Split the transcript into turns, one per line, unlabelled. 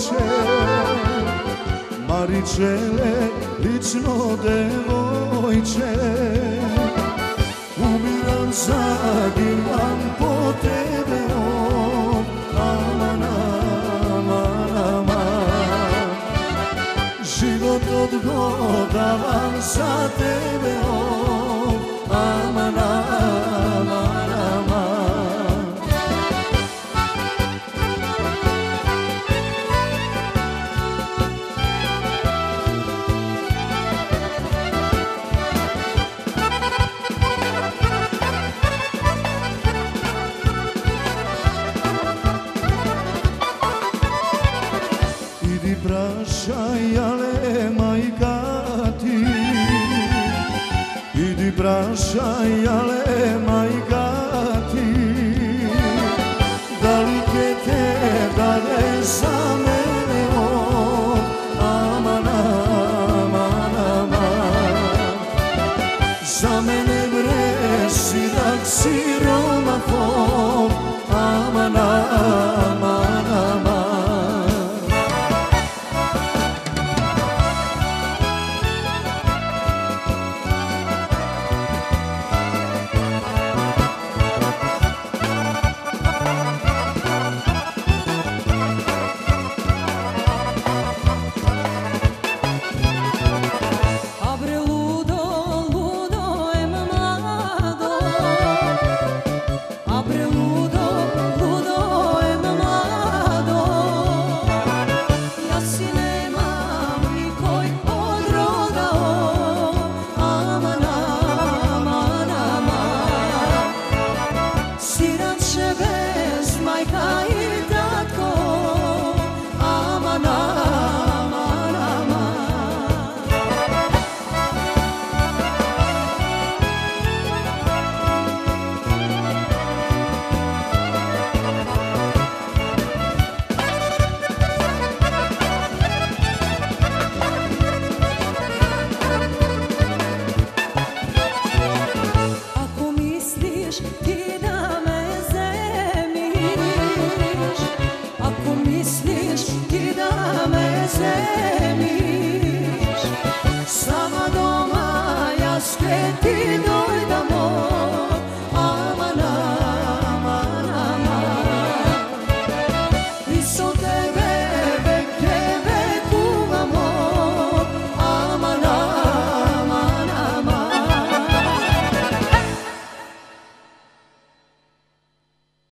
devojče, Maričele, lično devojče. Umiram, zagiram po tebe, aman, aman, aman. Život odgodavam za tebe, aman, aman, aman. Idi prašaj, ale majka ti, idi prašaj, ale majka ti, da li će te dane za mene, aman, aman, aman. Za mene bre sirak siromafon, aman, aman, aman.
Sama doma ja s ti dojdamo.